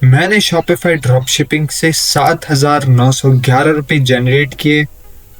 मैंने Shopify drop shipping से 7,911 रुपए जनरेट किए,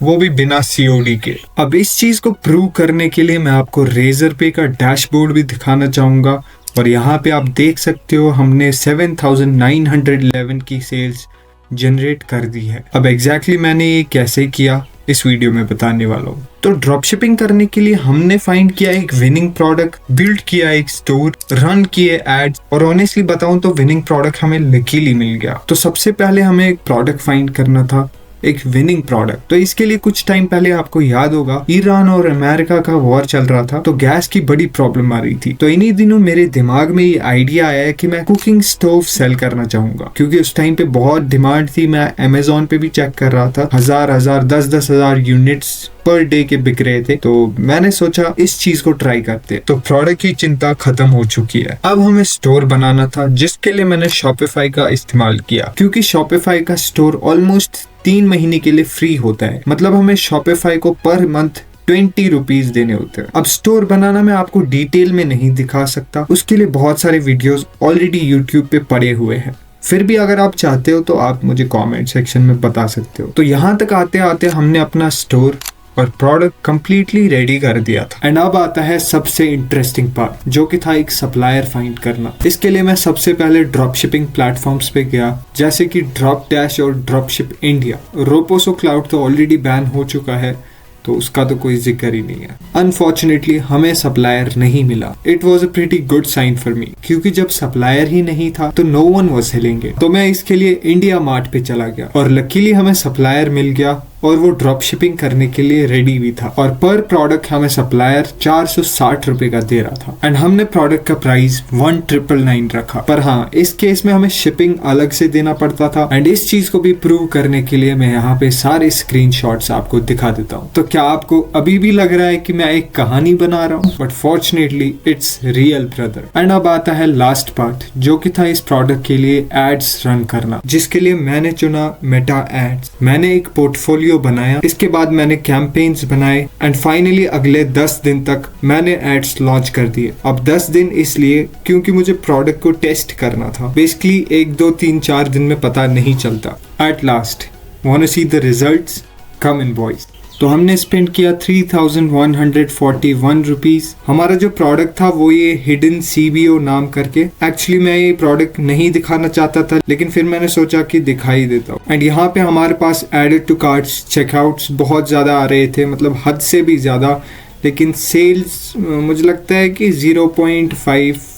वो भी बिना सीओडी के। अब इस चीज को प्रूव करने के लिए मैं आपको रेजर पे का डैशबोर्ड भी दिखाना चाहूंगा और यहाँ पे आप देख सकते हो हमने 7,911 की सेल्स जनरेट कर दी है। अब एग्जैक्टली मैंने ये कैसे किया इस वीडियो में बताने वाला हूँ। तो ड्रॉप शिपिंग करने के लिए हमने फाइंड किया एक विनिंग प्रोडक्ट, बिल्ड किया एक स्टोर, रन किए एड्स और ऑनेस्टली बताऊं तो विनिंग प्रोडक्ट हमें लकीली मिल गया। तो सबसे पहले हमें एक प्रोडक्ट फाइंड करना था, एक विनिंग प्रोडक्ट। तो इसके लिए कुछ टाइम पहले आपको याद होगा ईरान और अमेरिका का वॉर चल रहा था, तो गैस की बड़ी प्रॉब्लम आ रही थी। तो इन्हीं दिनों मेरे दिमाग में ये आइडिया आया है कि मैं कुकिंग स्टोव सेल करना चाहूंगा, क्योंकि उस टाइम पे बहुत डिमांड थी। मैं अमेजोन पे भी चेक कर रहा था, 10,000 यूनिट्स पर डे के बिक रहे थे। तो मैंने सोचा इस चीज को ट्राई करते। तो प्रोडक्ट की चिंता खत्म हो चुकी है, अब हमें स्टोर बनाना था, जिसके लिए मैंने शॉपिफाई का इस्तेमाल किया, क्योंकि शॉपिफाई का स्टोर ऑलमोस्ट 3 महीने के लिए फ्री होता है। मतलब हमें शॉपिफाई को पर मंथ 20 रुपीज देने होते हैं। अब स्टोर बनाना मैं आपको डिटेल में नहीं दिखा सकता, उसके लिए बहुत सारे वीडियोस ऑलरेडी यूट्यूब पे पड़े हुए हैं। फिर भी अगर आप चाहते हो तो आप मुझे कमेंट सेक्शन में बता सकते हो। तो यहाँ तक आते आते हमने अपना स्टोर और प्रोडक्ट कंप्लीटली रेडी कर दिया था। एंड अब आता है सबसे इंटरेस्टिंग पार्ट, जो कि था एक सप्लायर फाइंड करना। इसके लिए मैं सबसे पहले ड्रॉप शिपिंग प्लेटफॉर्म्स पे गया, जैसे कि ड्रॉप डैश और drop ship India. Roposo cloud तो ऑलरेडी बैन हो चुका है, तो उसका तो कोई जिक्र ही नहीं है। अनफॉर्चुनेटली हमें सप्लायर नहीं मिला। It was a pretty good sign for me, क्योंकि जब सप्लायर ही नहीं था तो no one was selling it. तो मैं इसके लिए इंडिया मार्ट पे चला गया और लकीली हमें सप्लायर मिल गया और वो ड्रॉप शिपिंग करने के लिए रेडी भी था। और पर प्रोडक्ट हमें सप्लायर 460 रुपए का दे रहा था। एंड हमने प्रोडक्ट का प्राइस 1999 रखा। पर हाँ, इस केस में हमें शिपिंग अलग से देना पड़ता था। एंड इस चीज को भी प्रूव करने के लिए मैं यहाँ पे सारे स्क्रीनशॉट्स आपको दिखा देता हूँ। तो क्या आपको अभी भी लग रहा है कि मैं एक कहानी बना रहा हूँ? But fortunately it's real brother. And अब आता है लास्ट पार्ट, जो कि था इस प्रोडक्ट के लिए एड्स रन करना, जिसके लिए मैंने चुना मेटा एड्स। मैंने एक पोर्टफोलियो बनाया, इसके बाद मैंने कैंपेन्स बनाए एंड फाइनली अगले 10 दिन तक मैंने एड्स लॉन्च कर दिए। अब 10 दिन इसलिए क्योंकि मुझे प्रोडक्ट को टेस्ट करना था। बेसिकली 1, 2, 3, 4 दिन में पता नहीं चलता। At last want see the results? Come in boys. तो हमने स्पेंड किया 3,141 रुपीज। हमारा जो प्रोडक्ट था वो ये हिडन CBO नाम करके। एक्चुअली मैं ये प्रोडक्ट नहीं दिखाना चाहता था, लेकिन फिर मैंने सोचा कि दिखाई देता हूँ। एंड यहाँ पे हमारे पास एडेड टू कार्ट्स चेकआउट्स बहुत ज्यादा आ रहे थे, मतलब हद से भी ज्यादा। लेकिन सेल्स मुझे लगता है कि 0.52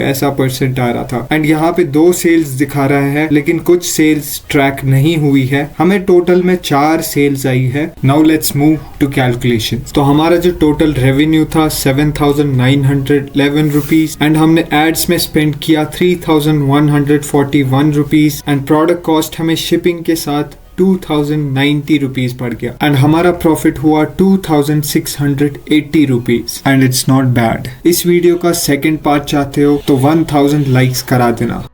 ऐसा % आ रहा था। एंड यहाँ पे 2 सेल्स दिखा रहा है, लेकिन कुछ सेल्स ट्रैक नहीं हुई है। हमें टोटल में 4 सेल्स आई है। Now let's move to calculation. तो हमारा जो टोटल रेवेन्यू था 7,911 रुपीज एंड हमने एड्स में स्पेंड किया 3,141 रुपीज एंड प्रोडक्ट कॉस्ट हमें शिपिंग के साथ 2,090 रुपीज पड़ गया। एंड हमारा प्रॉफिट हुआ 2,680 rupees and it's not bad. इस वीडियो का सेकंड पार्ट चाहते हो तो 1000 लाइक्स करा देना।